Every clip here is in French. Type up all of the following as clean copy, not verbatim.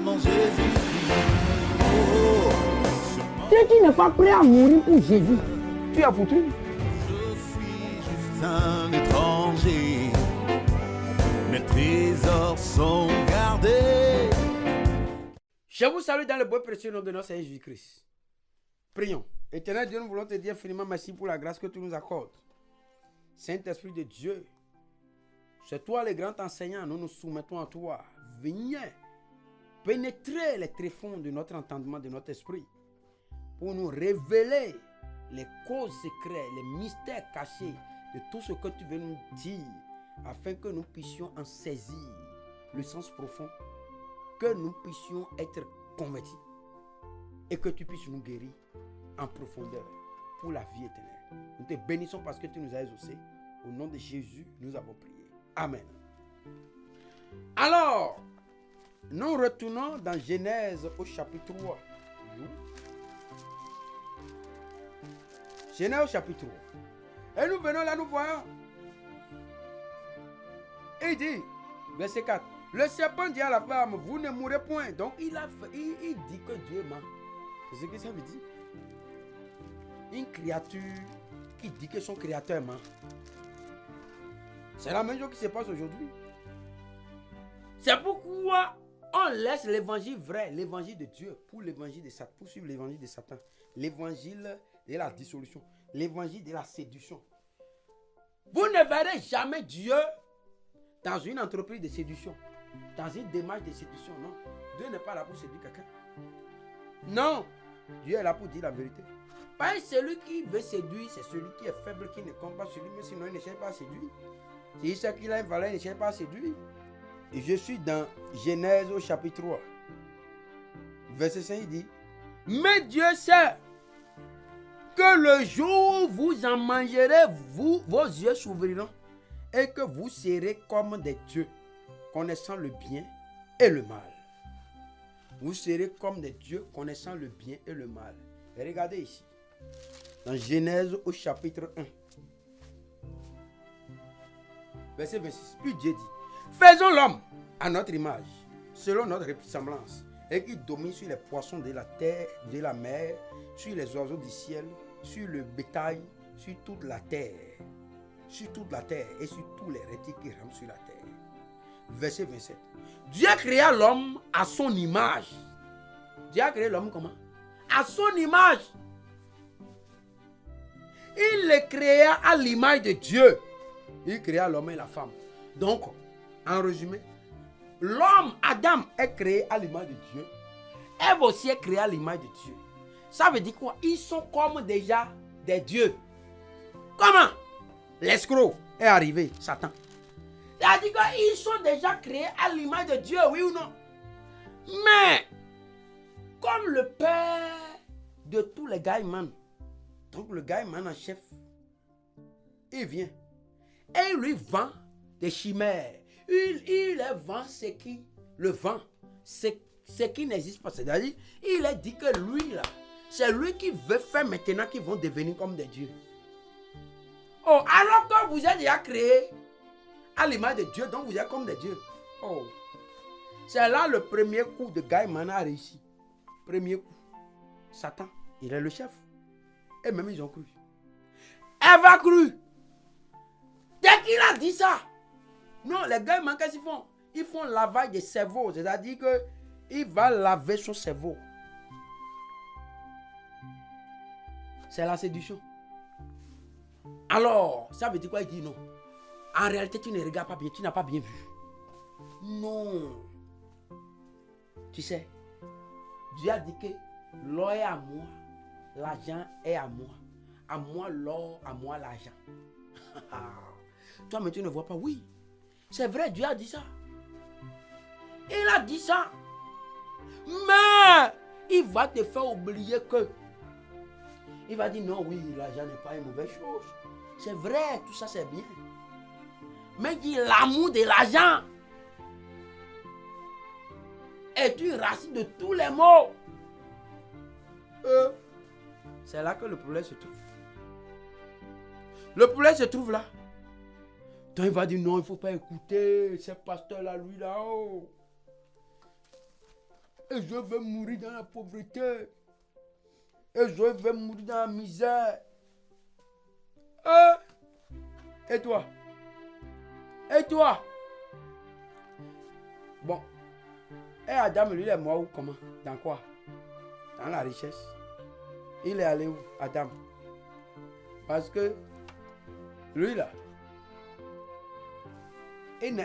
mon Jésus-Christ. Si tu n'es pas prêt à mourir pour Jésus, tu es foutu. Je suis juste un étranger. Mes trésors sont gardés. Je vous salue dans le beau précieux nom de notre Seigneur Jésus-Christ. Prions. Éternel Dieu, nous voulons te dire infiniment merci pour la grâce que tu nous accordes. Saint-Esprit de Dieu, c'est toi le grand enseignant, nous nous soumettons à toi. Viens pénétrer les tréfonds de notre entendement, de notre esprit, pour nous révéler les causes secrètes, les mystères cachés de tout ce que tu veux nous dire, afin que nous puissions en saisir le sens profond, que nous puissions être convertis et que tu puisses nous guérir en profondeur pour la vie éternelle. Nous te bénissons parce que tu nous as exaucés. Au nom de Jésus, nous avons prié. Amen. Alors, nous retournons dans Genèse au chapitre 3. Genèse au chapitre 3. Et nous venons là, nous voyons. Il dit, verset 4. Le serpent dit à la femme, vous ne mourrez point. Donc il dit que Dieu ment. C'est ce que ça veut dire. Une créature qui dit que son créateur ment. C'est la même chose qui se passe aujourd'hui. C'est pourquoi on laisse l'évangile vrai, l'évangile de Dieu, pour l'évangile de Satan, pour suivre l'évangile de Satan, l'évangile de la dissolution, l'évangile de la séduction. Vous ne verrez jamais Dieu dans une entreprise de séduction, dans une démarche de séduction. Non, Dieu n'est pas là pour séduire quelqu'un. Non, Dieu est là pour dire la vérité. Pas celui qui veut séduire, c'est celui qui est faible, qui ne compte pas sur lui, mais sinon il ne cherche pas à séduire. Si c'est qu'il a une valeur, il ne cherche pas à séduire. Et je suis dans Genèse au chapitre 3. Verset 5, il dit, mais Dieu sait que le jour où vous en mangerez, vos yeux s'ouvriront et que vous serez comme des dieux, connaissant le bien et le mal. Vous serez comme des dieux, connaissant le bien et le mal. Et regardez ici, dans Genèse au chapitre 1. Verset 26. Puis Dieu dit, faisons l'homme à notre image, selon notre ressemblance, et qui domine sur les poissons de la terre, de la mer, sur les oiseaux du ciel, sur le bétail, sur toute la terre, et sur tous les reptiles qui rampent sur la terre. Verset 27. Dieu créa l'homme à son image. Dieu a créé l'homme comment? À son image. Il le créa à l'image de Dieu. Il créa l'homme et la femme. Donc, en résumé, l'homme, Adam, est créé à l'image de Dieu. Ève aussi est créée à l'image de Dieu. Ça veut dire quoi? Ils sont comme déjà des dieux. Comment? L'escroc est arrivé, Satan. Ça veut dire qu'ils sont déjà créés à l'image de Dieu, oui ou non? Mais, comme le père de tous les gaïmans, donc le gaïman en chef, il vient. Et il lui vend des chimères. Il vend ce qui le vend. Ce qui n'existe pas. C'est-à-dire, il a dit que lui, là, c'est lui qui veut faire maintenant qu'ils vont devenir comme des dieux. Oh, alors que vous êtes déjà créé à l'image de Dieu, donc vous êtes comme des dieux. Oh, c'est là le premier coup de Gaïman a réussi. Premier coup. Satan, il est le chef. Et même ils ont cru. Ève a cru. Dès qu'il a dit ça, non, les gars, qu'est-ce qu'ils font? Ils font lavage de cerveau, c'est-à-dire qu'il va laver son cerveau. C'est la séduction. Alors, ça veut dire quoi? Il dit non. En réalité, tu ne regardes pas bien, tu n'as pas bien vu. Non. Tu sais, Dieu a dit que l'or est à moi, l'argent est à moi. À moi l'or, à moi l'argent. Toi, mais tu ne vois pas. Oui, c'est vrai, Dieu a dit ça. Il a dit ça. Mais il va te faire oublier que. Il va dire non, oui, l'argent n'est pas une mauvaise chose. C'est vrai, tout ça c'est bien. Mais il dit l'amour de l'argent est une racine de tous les maux. C'est là que le problème se trouve. Le problème se trouve là. Donc il va dire non, il ne faut pas écouter ce pasteur là, lui là-haut. Et je vais mourir dans la pauvreté. Et je vais mourir dans la misère. Et toi? Et toi? Bon. Et Adam, lui, il est mort où? Comment? Dans quoi? Dans la richesse. Il est allé où, Adam? Parce que lui, là,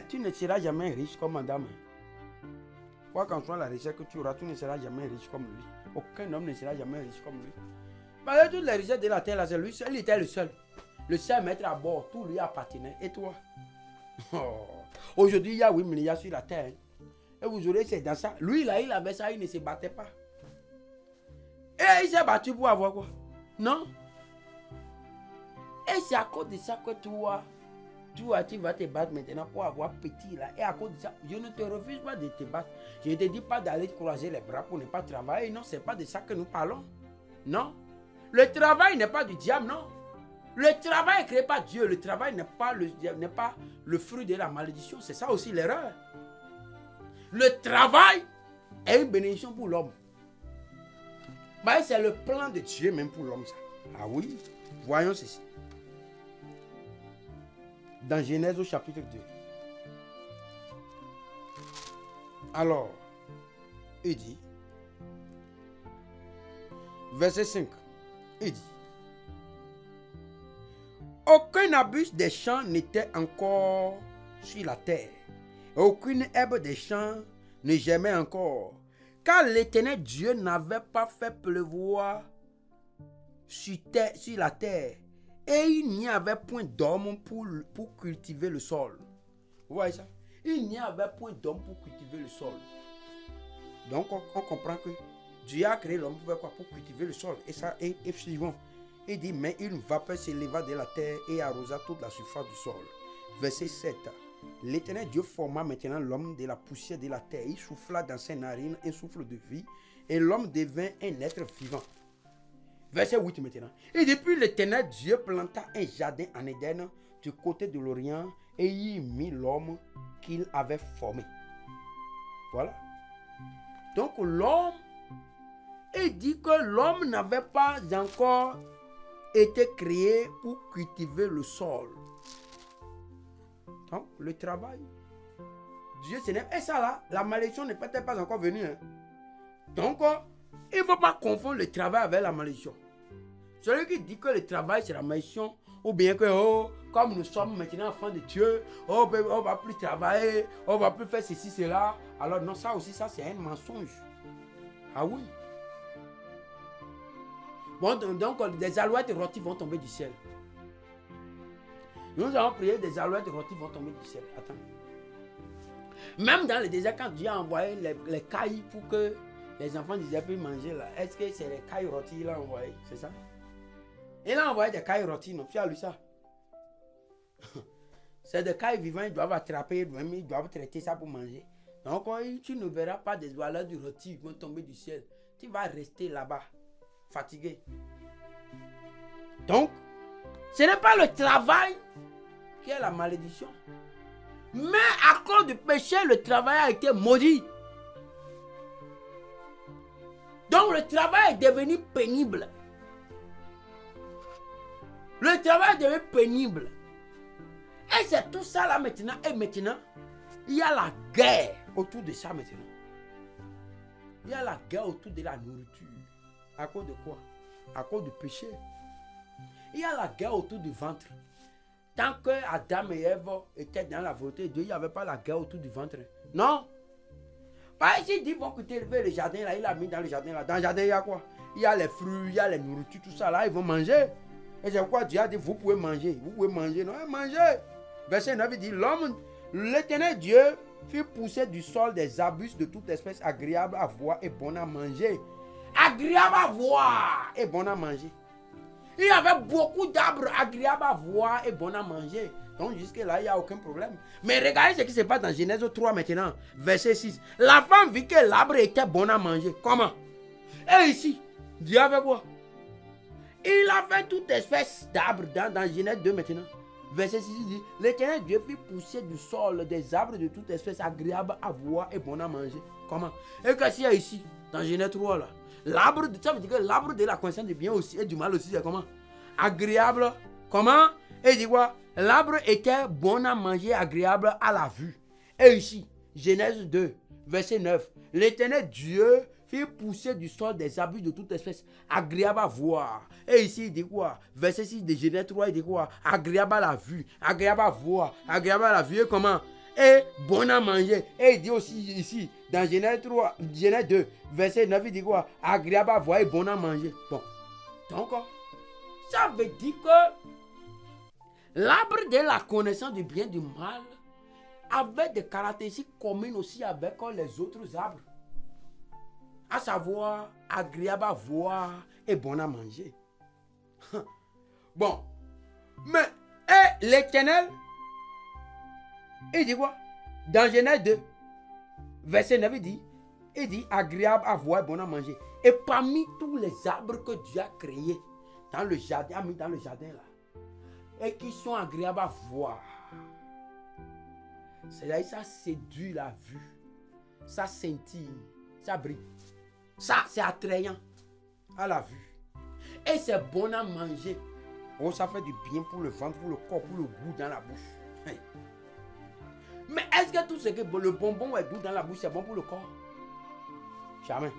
tu ne seras jamais riche comme Adam. Quoi qu'en soit la richesse que tu auras, tu ne seras jamais riche comme lui. Aucun homme ne sera jamais riche comme lui. Parce que toutes les richesses de la terre, là, c'est lui seul, il était le seul. Le seul maître à bord, tout lui appartenait. Et toi? Aujourd'hui, il y a 8 milliards sur la terre. Et vous aurez, c'est dans ça. Lui, là, il avait ça, il ne se battait pas. Et il s'est battu pour avoir quoi? Non? Et c'est à cause de ça que toi, tu vas te battre maintenant pour avoir petit là. Et à cause de ça, je ne te refuse pas de te battre. Je ne te dis pas d'aller croiser les bras pour ne pas travailler. Non, ce n'est pas de ça que nous parlons. Non. Le travail n'est pas du diable, non. Le travail est créé par Dieu. Le travail n'est pas le fruit de la malédiction. C'est ça aussi l'erreur. Le travail est une bénédiction pour l'homme. Bah, c'est le plan de Dieu même pour l'homme. Ça. Ah oui, voyons ceci. Dans Genèse au chapitre 2. Alors, il dit, verset 5, il dit, aucun arbuste des champs n'était encore sur la terre. Aucune herbe des champs ne germait encore. Car l'Éternel Dieu n'avait pas fait pleuvoir sur la terre. Et il n'y avait point d'homme pour cultiver le sol. Vous voyez ça? Il n'y avait point d'homme pour cultiver le sol. Donc on comprend que Dieu a créé l'homme pour faire quoi? Pour cultiver le sol. Et ça est suivant. Il dit, mais une vapeur s'éleva de la terre et arrosa toute la surface du sol. Verset 7. L'Éternel Dieu forma maintenant l'homme de la poussière de la terre. Il souffla dans ses narines un souffle de vie. Et l'homme devint un être vivant. Verset 8 maintenant. Et depuis l'Éternel Dieu planta un jardin en Éden du côté de l'Orient et y mit l'homme qu'il avait formé. Voilà. Donc l'homme, il dit que l'homme n'avait pas encore été créé pour cultiver le sol. Donc le travail. Dieu ce n'est... Et ça là, la malédiction n'est peut-être pas encore venue. Hein. Donc il ne faut pas confondre le travail avec la malédiction. Celui qui dit que le travail c'est la malédiction, ou bien que comme nous sommes maintenant enfants de Dieu, on ne va plus travailler, on ne va plus faire ceci, cela. Alors non, ça aussi, ça c'est un mensonge. Ah oui. Bon, donc des alouettes rôties vont tomber du ciel. Nous allons prier, des alouettes rôties vont tomber du ciel. Attends. Même dans le désert, quand Dieu a envoyé les cailles pour que les enfants d'Israël puissent manger là, est-ce que c'est les cailles rôties qu'il a envoyé? C'est ça? Il a envoyé des cailles rôties, non? Tu as lu ça? C'est des cailles vivantes, ils doivent attraper, ils doivent traiter ça pour manger. Donc, tu ne verras pas des oiseaux du rôti qui vont tomber du ciel. Tu vas rester là-bas, fatigué. Donc, ce n'est pas le travail qui est la malédiction. Mais à cause du péché, le travail a été maudit. Donc, le travail est devenu pénible. Le travail devient pénible. Et c'est tout ça là maintenant. Et maintenant, il y a la guerre autour de ça maintenant. Il y a la guerre autour de la nourriture. À cause de quoi? À cause du péché. Il y a la guerre autour du ventre. Tant que Adam et Ève étaient dans la volonté de Dieu, il n'y avait pas la guerre autour du ventre. Non. Par ici, il dit, bon, cultiver le jardin là, il a mis dans le jardin là. Dans le jardin, il y a quoi? Il y a les fruits, il y a les nourritures, tout ça là, ils vont manger. Et c'est pourquoi Dieu a dit, vous pouvez manger. Vous pouvez manger. Non, manger. Verset 9 dit, l'homme, l'Éternel Dieu fit pousser du sol des arbustes de toute espèce agréables à voir et bon à manger. Agréable à voir et bon à manger. Il y avait beaucoup d'arbres agréables à voir et bon à manger. Donc jusque-là, il n'y a aucun problème. Mais regardez ce qui se passe dans Genèse 3 maintenant, verset 6. La femme vit que l'arbre était bon à manger. Comment? Et ici, Dieu avait quoi? Il a fait toute espèce d'arbres dans Genèse 2 maintenant. Verset 6 dit, l'Éternel Dieu fit pousser du sol des arbres de toute espèce agréables à voir et bon à manger. Comment? Et qu'est-ce qu'il y a ici, dans Genèse 3 là? L'arbre, ça veut dire que l'arbre de la connaissance du bien aussi et du mal aussi, c'est comment? Agréable. Comment? Et il dit quoi? L'arbre était bon à manger, agréable à la vue. Et ici, Genèse 2, verset 9. L'Éternel Dieu fit pousser du sol des arbres de toute espèce, agréable à voir. Et ici, il dit quoi? Verset 6 de Genèse 3, il dit quoi? Agréable à la vue, agréable à voir, agréable à la vue. Et comment? Et bon à manger. Et il dit aussi ici, dans Genèse 3, Genèse 2, verset 9, il dit quoi? Agréable à voir et bon à manger. Bon. Donc, ça veut dire que l'arbre de la connaissance du bien et du mal avait des caractéristiques communes aussi avec les autres arbres. À savoir, agréable à voir et bon à manger. Bon. Mais, et l'Éternel, il dit quoi? Dans Genèse 2, verset 9, il dit agréable à voir et bon à manger. Et parmi tous les arbres que Dieu a créés dans le jardin, mis dans le jardin là, et qui sont agréables à voir, c'est-à-dire ça séduit la vue, ça scintille, ça brille, ça c'est attrayant à la vue. Et c'est bon à manger. Oh, ça fait du bien pour le ventre, pour le corps, pour le goût dans la bouche. Hey. Mais est-ce que tout ce que le bonbon est doux dans la bouche, c'est bon pour le corps? Jamais.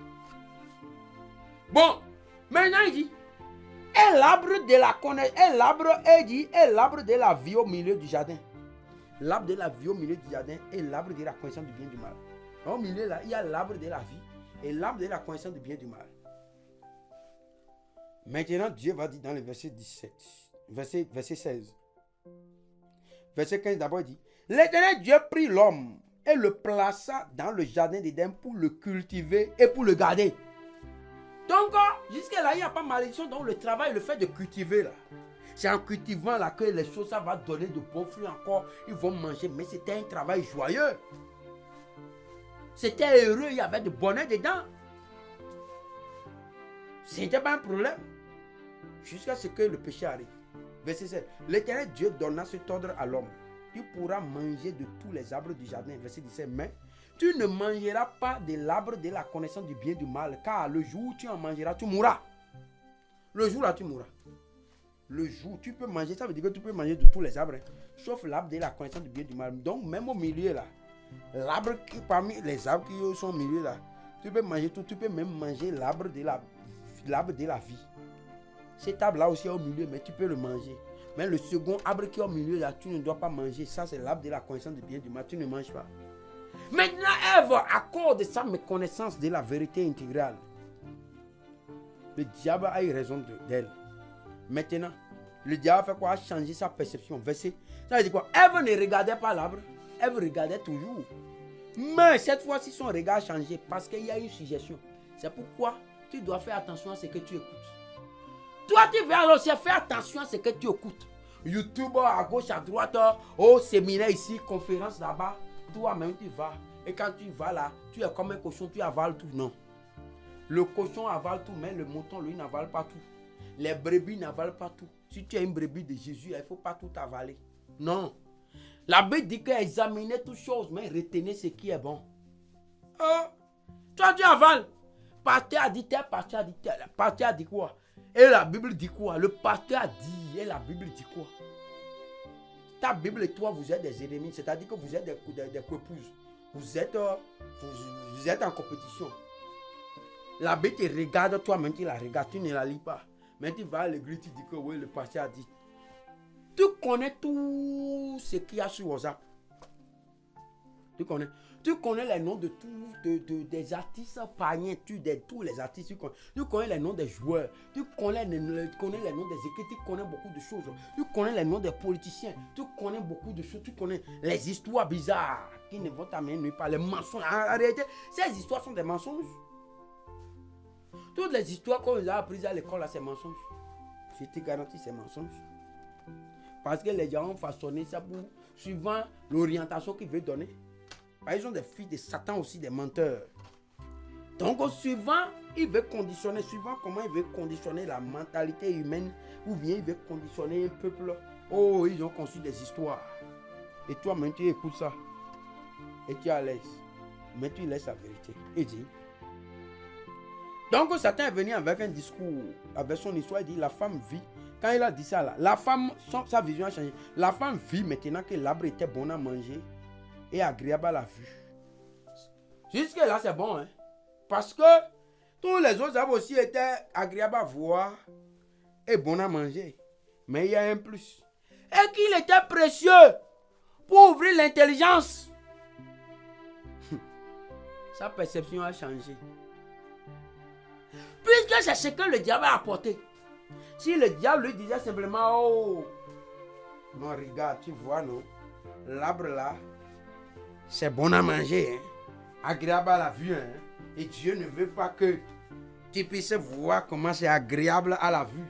Bon, maintenant il dit, et l'arbre de la connaissance, et l'arbre, il dit, et l'arbre de la vie au milieu du jardin. L'arbre de la vie au milieu du jardin et l'arbre de la connaissance du bien et du mal. Au milieu là, il y a l'arbre de la vie et l'arbre de la connaissance du bien et du mal. Maintenant, Dieu va dire dans le verset 17, verset 16. Verset 15 d'abord, il dit, l'Éternel Dieu prit l'homme et le plaça dans le jardin d'Éden pour le cultiver et pour le garder. Donc, jusqu'à là, il n'y a pas malédiction. Donc, le travail, le fait de cultiver là, c'est en cultivant là que les choses, ça va donner de bons fruits encore. Ils vont manger, mais c'était un travail joyeux. C'était heureux, il y avait de bonheur dedans. C'était pas un problème. Jusqu'à ce que le péché arrive. Verset 7. L'Éternel Dieu donna cet ordre à l'homme. Tu pourras manger de tous les arbres du jardin. Verset 17. Mais tu ne mangeras pas de l'arbre de la connaissance du bien et du mal, car le jour où tu en mangeras, tu mourras. Le jour là, tu mourras. Le jour, tu peux manger, ça veut dire que tu peux manger de tous les arbres, sauf l'arbre de la connaissance du bien et du mal. Donc, même au milieu là, l'arbre qui, parmi les arbres qui sont au milieu là, tu peux manger tout, tu peux même manger l'arbre de la vie. Cet arbre là aussi est au milieu, mais tu peux le manger. Mais le second arbre qui est au milieu là, tu ne dois pas manger. Ça, c'est l'arbre de la connaissance du bien et du mal. Tu ne manges pas. Maintenant, Ève, à cause de sa méconnaissance de la vérité intégrale, le diable a eu raison d'elle. Maintenant, le diable fait quoi? A changé sa perception. Verset. Ça veut dire quoi? Ève ne regardait pas l'arbre. Ève regardait toujours. Mais cette fois-ci, son regard a changé parce qu'il y a une suggestion. C'est pourquoi tu dois faire attention à ce que tu écoutes. Toi, tu vas alors faire attention à ce que tu écoutes. YouTube à gauche, à droite, au séminaire ici, conférence là-bas. Toi-même, tu vas. Et quand tu vas là, tu es comme un cochon, tu avales tout. Non. Le cochon avale tout, mais le mouton, lui, n'avale pas tout. Les brebis n'avalent pas tout. Si tu es une brebis de Jésus, il ne faut pas tout avaler. Non. La Bible dit qu'examiner toutes choses, mais retenez ce qui est bon. Toi, tu avales. Pasteur a dit tel, pasteur a dit tel. Pasteur a dit quoi? Et la Bible dit quoi? Le pasteur a dit, et la Bible dit quoi? Ta Bible et toi, vous êtes des ennemis. C'est-à-dire que vous êtes des copouses. Vous êtes en compétition. La Bible te regarde, toi-même tu la regardes, tu ne la lis pas. Mais tu vas à l'église, tu dis que oui, le pasteur a dit. Tu connais tout ce qu'il y a sur WhatsApp. Tu connais les noms de tous des artistes païens, tous les artistes. Tu connais les noms des joueurs. Tu connais les noms des équipes. Tu connais beaucoup de choses. Tu connais les noms des politiciens. Tu connais beaucoup de choses. Tu connais les histoires bizarres qui ne vont t'amener nulle part. Les mensonges. En réalité, ces histoires sont des mensonges. Toutes les histoires qu'on a apprises à l'école, c'est mensonges. Je te garantis, c'est mensonges. Parce que les gens ont façonné ça pour suivant l'orientation qu'ils veulent donner. Ils ont des filles de Satan aussi, des menteurs. Donc, suivant, il veut conditionner, suivant comment il veut conditionner la mentalité humaine, ou bien il veut conditionner un peuple. Oh, ils ont conçu des histoires. Et toi-même, tu écoutes ça. Et tu es à l'aise. mais tu laisses la vérité. Il dit. Donc Satan est venu avec un discours, avec son histoire, il dit la femme vit. Quand il a dit ça là, la femme, sa vision a changé. La femme vit maintenant que l'arbre était bon à manger et agréable à la vue. Jusque là c'est bon, hein. Parce que tous les autres arbres aussi étaient agréables à voir et bon à manger. Mais il y a un plus. Et qu'il était précieux pour ouvrir l'intelligence. Sa perception a changé. Puisque c'est ce que le diable a apporté. Si le diable lui disait simplement, oh, non, regarde, tu vois, non, l'arbre là, c'est bon à manger, hein, agréable à la vue, hein, et Dieu ne veut pas que tu puisses voir comment c'est agréable à la vue.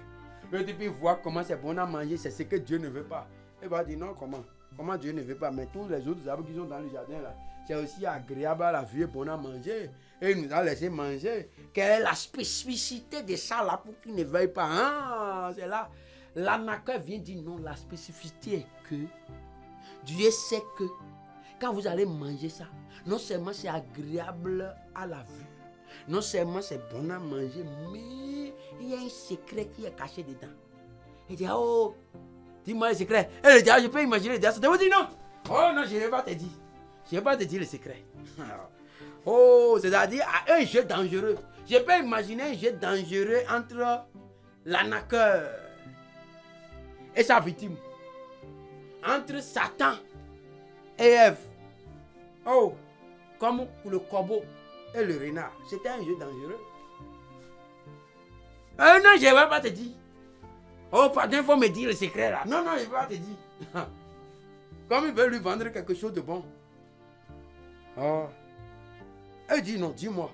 Que tu puisses voir comment c'est bon à manger, c'est ce que Dieu ne veut pas. Il va dire, non, comment Dieu ne veut pas, mais tous les autres arbres qui sont dans le jardin là, c'est aussi agréable à la vue et bon à manger. Et il nous a laissé manger. Quelle est la spécificité de ça là pour qu'il ne veuille pas? Ah, c'est là. L'anaker vient dire non, la spécificité est que Dieu sait que quand vous allez manger ça, non seulement c'est agréable à la vue, non seulement c'est bon à manger, mais il y a un secret qui est caché dedans. Il dit, oh, dis-moi le secret. Et le diable, je peux imaginer le diable. Je vous dis non. Oh non, je ne vais pas te dire. Je ne vais pas te dire le secret. Oh, c'est-à-dire un jeu dangereux. Je peux imaginer un jeu dangereux entre l'anaker et sa victime. Entre Satan et Ève. Oh, comme le corbeau et le renard. C'était un jeu dangereux. Non, je ne vais pas te dire. Oh, pardon, il faut me dire le secret là. Non, je ne vais pas te dire. Comme il veut lui vendre quelque chose de bon. Oh. Elle dit non, dis-moi.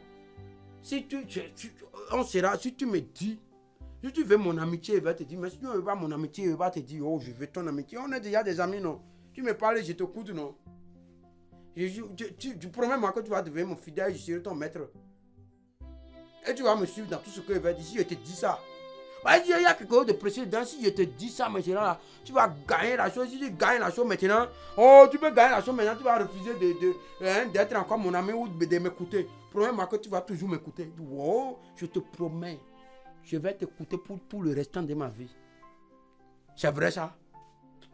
Si tu me dis, si tu veux mon amitié, il va te dire, mais si tu ne veux pas mon amitié, il va te dire, oh, je veux ton amitié. On est déjà des amis, non. Tu me parles, je t'écoute, non. Tu promets-moi que tu vas devenir mon fidèle, je serai ton maître. Et tu vas me suivre dans tout ce que je vais dire. Si je te dis ça, bah, il y a quelque chose de précieux dedans. Si je te dis ça maintenant, là, tu vas gagner la chose. Si tu gagnes la chose maintenant, oh, tu peux gagner la chose maintenant, tu vas refuser d'être encore mon ami ou de m'écouter. Promets-moi que tu vas toujours m'écouter. Oh, je te promets, je vais t'écouter pour tout le restant de ma vie. C'est vrai ça?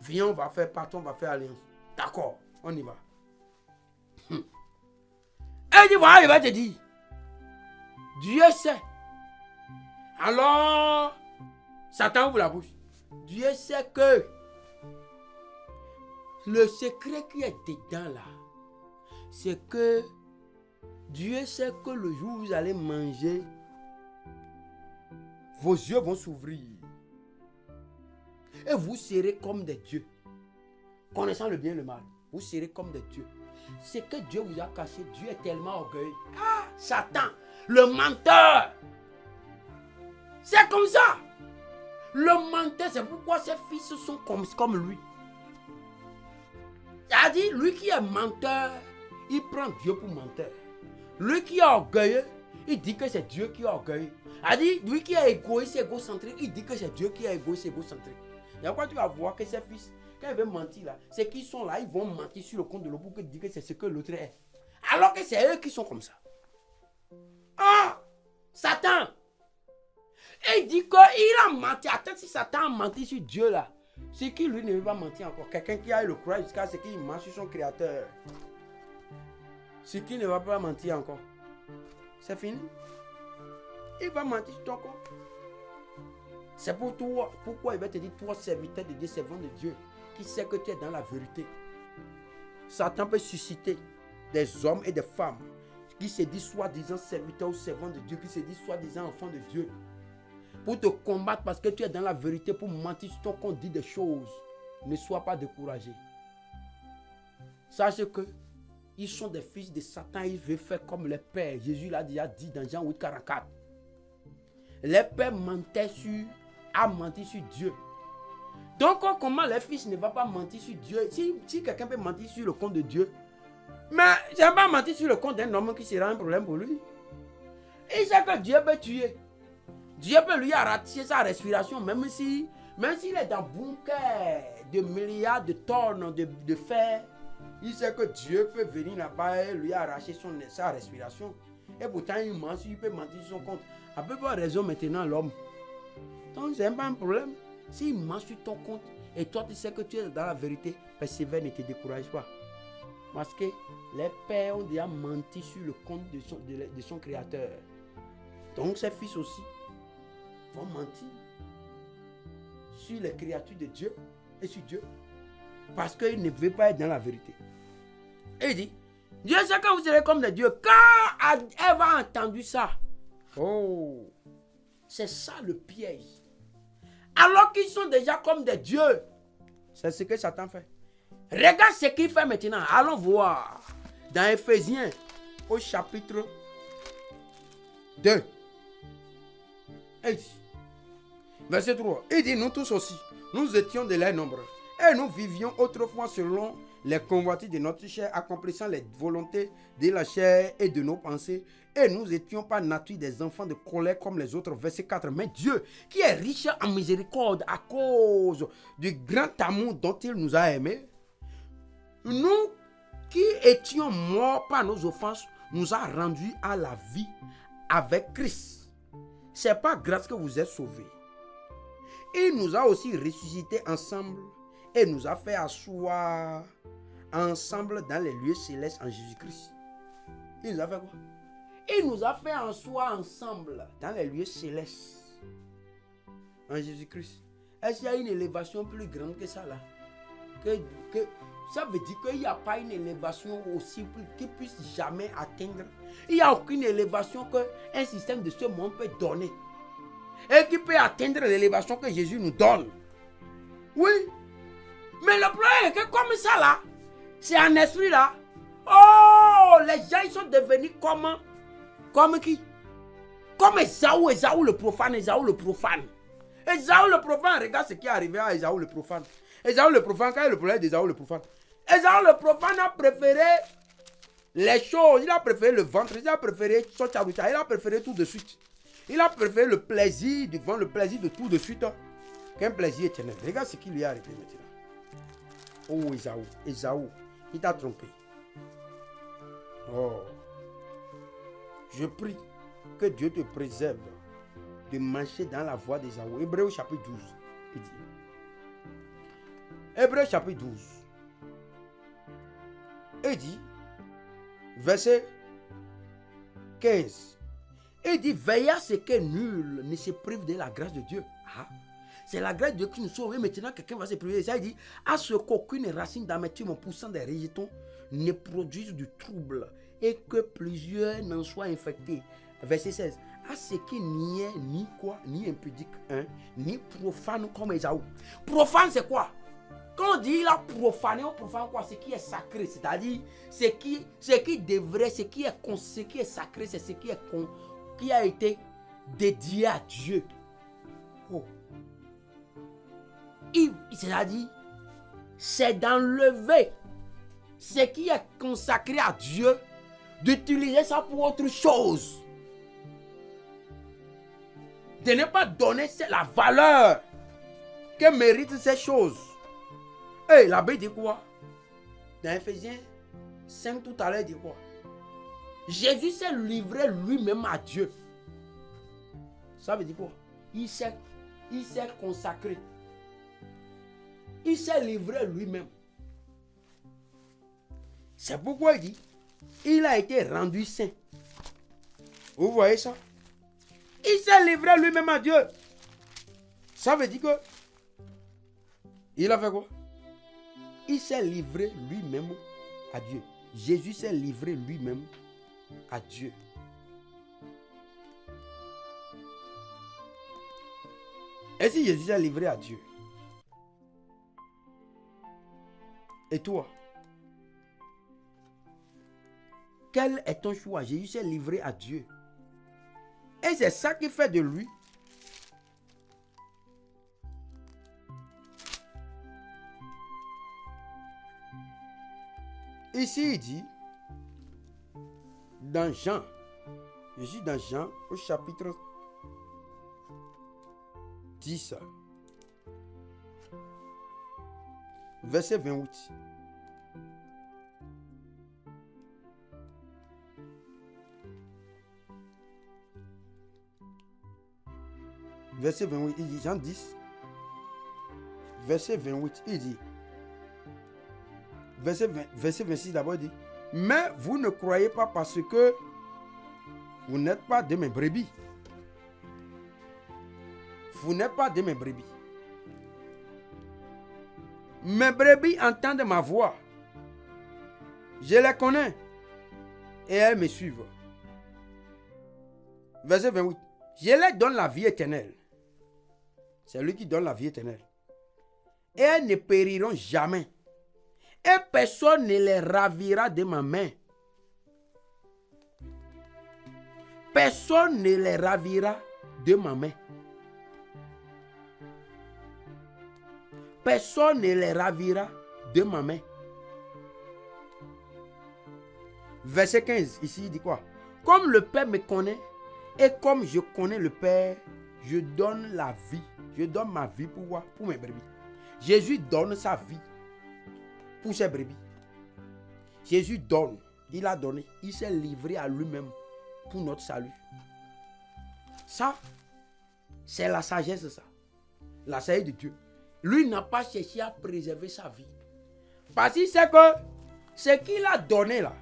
Viens, on va faire partie, on va faire alliance. D'accord, on y va. Et dis, voilà, je vais te dire. Dieu sait. Alors, Satan ouvre la bouche. Dieu sait que le secret qui est dedans là, c'est que Dieu sait que le jour où vous allez manger, vos yeux vont s'ouvrir. Et vous serez comme des dieux. Connaissant le bien et le mal, vous serez comme des dieux. Ce que Dieu vous a caché, Dieu est tellement orgueilleux. Ah, Satan, le menteur. C'est comme ça. Le menteur, c'est pourquoi ses fils sont comme lui. C'est-à-dire, lui qui est menteur, il prend Dieu pour menteur. Lui qui est orgueilleux, il dit que c'est Dieu qui est orgueilleux. C'est-à-dire, lui qui est égoïste, égocentrique, il dit que c'est Dieu qui est égoïste, égocentrique. Et après, tu vas voir que ses fils, quand ils veulent mentir là, c'est qu'ils sont là, ils vont mentir sur le compte de l'autre pour dire que c'est ce que l'autre est. Alors que c'est eux qui sont comme ça. Ah, Satan. Et il dit qu'il a menti. Attends, si Satan a menti sur Dieu là, c'est qui lui ne veut pas mentir encore. Quelqu'un qui a eu le courage jusqu'à ce qu'il ment sur son créateur. C'est qui ne va pas mentir encore. C'est fini. Il va mentir sur ton compte. C'est pour toi. Pourquoi il va te dire, toi serviteur de Dieu, servant de Dieu, qui sait que tu es dans la vérité. Satan peut susciter des hommes et des femmes qui se disent soi-disant serviteurs ou servants de Dieu, qui se disent soi-disant enfants de Dieu, pour te combattre parce que tu es dans la vérité, pour mentir sur ton compte, dit des choses. Ne sois pas découragé. Sache que ils sont des fils de Satan, ils veulent faire comme les pères. Jésus l'a déjà dit dans Jean 8, 44. Les pères a menti sur Dieu. Donc comment les fils ne vont pas mentir sur Dieu? Si quelqu'un peut mentir sur le compte de Dieu, mais je ne vais pas mentir sur le compte d'un homme qui sera un problème pour lui. Il sait que Dieu peut tuer. Dieu peut lui arracher sa respiration, même s'il est dans un bunker de milliards de tonnes de fer Il sait que Dieu peut venir là-bas et lui arracher sa respiration. Et pourtant, il ment, il peut mentir sur son compte. À peu près raison maintenant l'homme. Donc, c'est pas un problème. S'il ment sur ton compte et toi, tu sais que tu es dans la vérité, persévère, ne te décourage pas. Parce que les pères ont déjà menti sur le compte de son créateur. Donc, ses fils aussi vont mentir sur les créatures de Dieu et sur Dieu. Parce qu'il ne veut pas être dans la vérité. Et il dit, Dieu sait que vous serez comme des dieux. Quand Ève a entendu ça, oh, c'est ça le piège. Alors qu'ils sont déjà comme des dieux. C'est ce que Satan fait. Regarde ce qu'il fait maintenant. Allons voir dans Éphésiens au chapitre 2. Il dit, verset 3. Il dit, nous tous aussi, nous étions de leur nombre. Et nous vivions autrefois selon les convoitises de notre chair, accomplissant les volontés de la chair et de nos pensées. Et nous étions par nature des enfants de colère comme les autres. Verset 4. Mais Dieu, qui est riche en miséricorde à cause du grand amour dont il nous a aimés, nous qui étions morts par nos offenses, nous a rendus à la vie avec Christ. C'est par grâce que vous êtes sauvés. Il nous a aussi ressuscités ensemble et nous a fait asseoir ensemble dans les lieux célestes en Jésus-Christ. Il nous a fait quoi? Il nous a fait asseoir ensemble dans les lieux célestes en Jésus-Christ. Est-ce qu'il y a une élévation plus grande que ça là? Ça veut dire qu'il n'y a pas une élévation aussi qui puisse jamais atteindre. Il n'y a aucune élévation qu'un système de ce monde peut donner. Et qui peut atteindre l'élévation que Jésus nous donne. Oui. Mais le problème est que comme ça là, c'est un esprit là. Oh, les gens ils sont devenus comme qui? Comme Ésaü le profane, Ésaü le profane. Ésaü le profane, regarde ce qui est arrivé à Ésaü le profane. Ésaü le profane, quand il y a le problème d'Ésaü le profane. Ésaü le profane a préféré les choses, il a préféré le ventre, il a préféré son charuta, il a préféré tout de suite. Il a préféré le plaisir devant le plaisir de tout de suite qu'un plaisir éternel. Regarde ce qui lui est arrivé maintenant. Oh Ésaü, il t'a trompé. Oh, je prie que Dieu te préserve de marcher dans la voie d'Ésaü. Hébreux chapitre 12, il dit. Hébreux chapitre 12, il dit, verset 15. Il dit, veillez à ce que nul ne se prive de la grâce de Dieu. Ah, c'est la grâce de Dieu qui nous sauve. Et maintenant, quelqu'un va se priver. Ça, il dit, à ce qu'aucune racine d'amertume poussant des rejetons ne produise du trouble et que plusieurs n'en soient infectés. Verset 16. À ce qui n'y est ni quoi, ni impudique, ni profane comme Ésaü. Profane, c'est quoi? Quand on dit il a profané, on profane quoi? Ce qui est sacré, c'est-à-dire ce qui devrait, ce qui est sacré, c'est ce qui a été dédié à Dieu. Oh. C'est-à-dire, c'est d'enlever ce qui est consacré à Dieu, d'utiliser ça pour autre chose. De ne pas donner la valeur que méritent ces choses. Et la Bible dit quoi? Dans Éphésiens 5 tout à l'heure, il dit quoi? Jésus s'est livré lui-même à Dieu. Ça veut dire quoi? Il s'est consacré. Il s'est livré lui-même. C'est pourquoi il dit, il a été rendu saint. Vous voyez ça? Il s'est livré lui-même à Dieu. Ça veut dire que il a fait quoi? Il s'est livré lui-même à Dieu. Jésus s'est livré lui-même à Dieu. Et si Jésus s'est livré à Dieu? Et toi? Quel est ton choix? Jésus s'est livré à Dieu. Et c'est ça qui fait de lui ici il dit dans Jean, je suis dans Jean au chapitre 10 verset 28. Verset 28, il dit, Jean 10, verset 28, il dit, verset 26 d'abord, il dit, mais vous ne croyez pas parce que vous n'êtes pas de mes brebis. Vous n'êtes pas de mes brebis. Mes brebis entendent ma voix. Je les connais et elles me suivent. Verset 28. Je leur donne la vie éternelle. C'est lui qui donne la vie éternelle. Et elles ne périront jamais. Et personne ne les ravira de ma main. Personne ne les ravira de ma main. Personne ne les ravira de ma main. Verset 15, ici il dit quoi? Comme le Père me connaît et comme je connais le Père, je donne la vie. Je donne ma vie pour quoi? Pour mes brebis. Jésus donne sa vie pour ses brebis. Jésus donne, il a donné, il s'est livré à lui-même pour notre salut. Ça, c'est la sagesse, ça. La sagesse de Dieu. Lui n'a pas cherché à préserver sa vie. Parce qu'il sait que ce qu'il a donné là,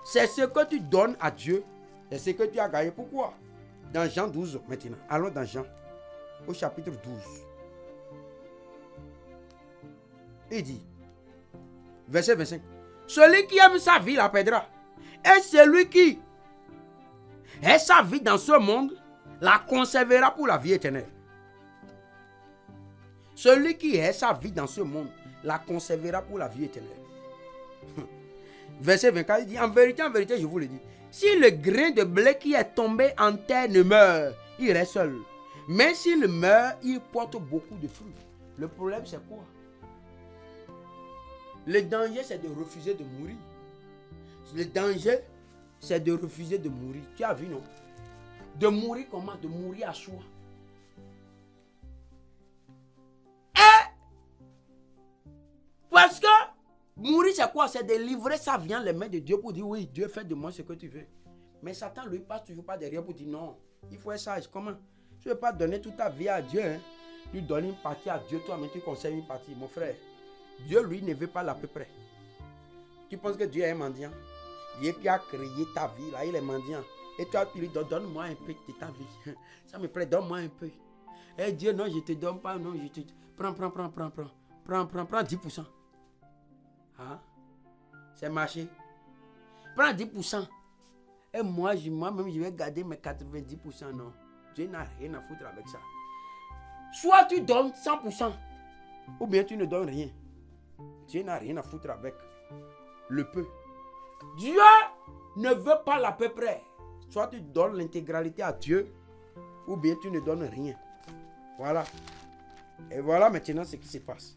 c'est ce que tu donnes à Dieu. C'est ce que tu as gagné. Pourquoi? Dans Jean 12 maintenant. Allons dans Jean, au chapitre 12. Il dit, verset 25. Celui qui aime sa vie la perdra. Et celui qui est sa vie dans ce monde la conservera pour la vie éternelle. Celui qui est sa vie dans ce monde la conservera pour la vie éternelle. Verset 24, il dit, en vérité, je vous le dis, si le grain de blé qui est tombé en terre ne meurt, il reste seul. Mais s'il meurt, il porte beaucoup de fruits. Le problème, c'est quoi? Le danger, c'est de refuser de mourir. Le danger, c'est de refuser de mourir. Tu as vu, non? De mourir comment? De mourir à soi. Parce que mourir, c'est quoi? C'est de livrer sa vie dans les mains de Dieu pour dire, oui, Dieu fait de moi ce que tu veux. Mais Satan, lui, passe toujours pas derrière pour dire, non, il faut être sage. Comment? Tu ne veux pas donner toute ta vie à Dieu, hein? Lui donner une partie à Dieu, toi, mais tu conserves une partie. Mon frère, Dieu, lui, ne veut pas l'à peu près. Tu penses que Dieu est mendiant? Dieu qui a créé ta vie, là, il est mendiant. Et toi, tu lui donnes, donne-moi un peu de ta vie. Ça me plaît, donne-moi un peu. Et Dieu, non, je ne te donne pas, non, je te... Prends 10%. Hein? C'est marché. Prends 10%. Et moi-même, je vais garder mes 90%. Non. Dieu n'a rien à foutre avec ça. Soit tu donnes 100%, ou bien tu ne donnes rien. Dieu n'a rien à foutre avec le peu. Dieu ne veut pas l'à peu près. Soit tu donnes l'intégralité à Dieu, ou bien tu ne donnes rien. Voilà. Et voilà maintenant ce qui se passe.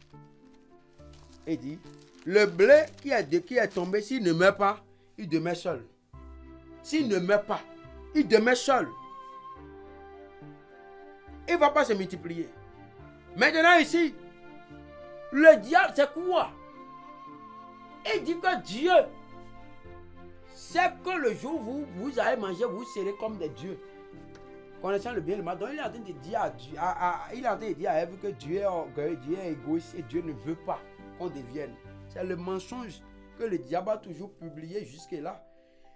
Il dit, le blé qui est tombé, s'il ne meurt pas, il demeure seul. S'il ne meurt pas, il demeure seul. Il ne va pas se multiplier. Maintenant ici, le diable, c'est quoi? Il dit que Dieu, c'est que le jour où vous allez manger, vous serez comme des dieux. Connaissant le bien et le mal. Donc il est en train de dire à Dieu, il est en train de dire à Ève que Dieu est orgueilleux, Dieu est égoïste et Dieu ne veut pas qu'on devienne. C'est le mensonge que le diable a toujours publié jusque-là.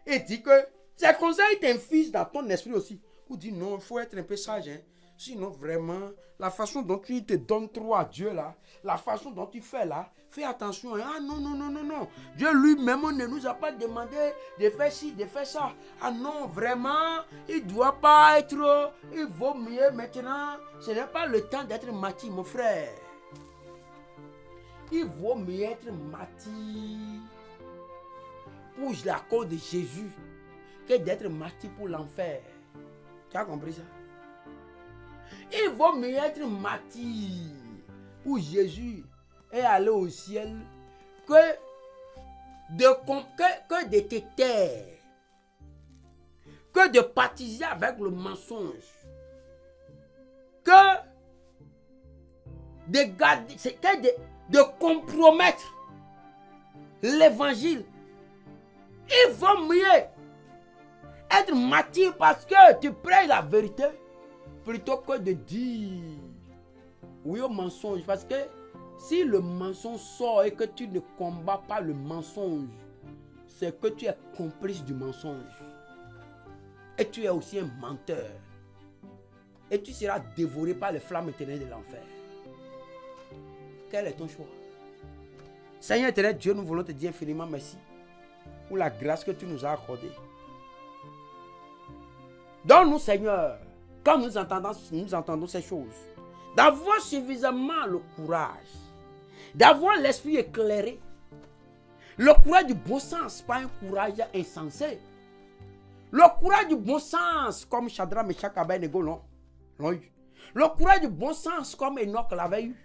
Et dit que c'est comme ça qu'il t'inflige dans ton esprit aussi. Pour dire non, il faut être un peu sage. Hein. Sinon vraiment, la façon dont tu te donnes trop à Dieu là, la façon dont tu fais là, fais attention. Hein. Ah non. Dieu lui-même ne nous a pas demandé de faire ci, de faire ça. Ah non, vraiment, il ne doit pas être, il vaut mieux maintenant. Ce n'est pas le temps d'être martyr, mon frère. Il vaut mieux être martyr pour la cause de Jésus que d'être martyr pour l'enfer. Tu as compris ça? Il vaut mieux être martyr pour Jésus et aller au ciel que de te taire, que de partiser avec le mensonge, que de compromettre l'évangile. Il vaut mieux être martyr parce que tu prêches la vérité plutôt que de dire oui au mensonge. Parce que si le mensonge sort et que tu ne combats pas le mensonge, c'est que tu es complice du mensonge. Et tu es aussi un menteur. Et tu seras dévoré par les flammes éternelles de l'enfer. Quel est ton choix? Seigneur éternel Dieu, nous voulons te dire infiniment merci pour la grâce que tu nous as accordée. Donne-nous, Seigneur, quand nous entendons ces choses, d'avoir suffisamment le courage, d'avoir l'esprit éclairé, le courage du bon sens, pas un courage insensé. Le courage du bon sens, comme Shadrach, Meshach, Abednego l'ont eu. Le courage du bon sens, comme Enoch l'avait eu.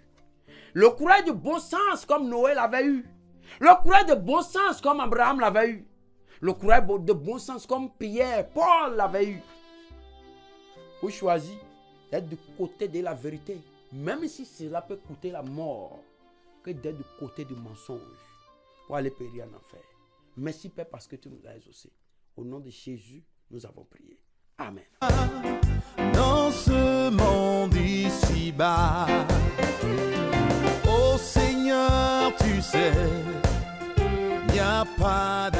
Le courage du bon sens, comme Noé l'avait eu. Le courage de bon sens, comme Abraham l'avait eu. Le courage de bon sens, comme Pierre, Paul l'avait eu. Vous choisissez d'être du côté de la vérité, même si cela peut coûter la mort, que d'être du côté du mensonge pour aller périr en enfer. Merci Père parce que tu nous as exaucés. Au nom de Jésus, nous avons prié. Amen. Dans ce monde ici-bas, oh Seigneur, tu sais, il n'y a pas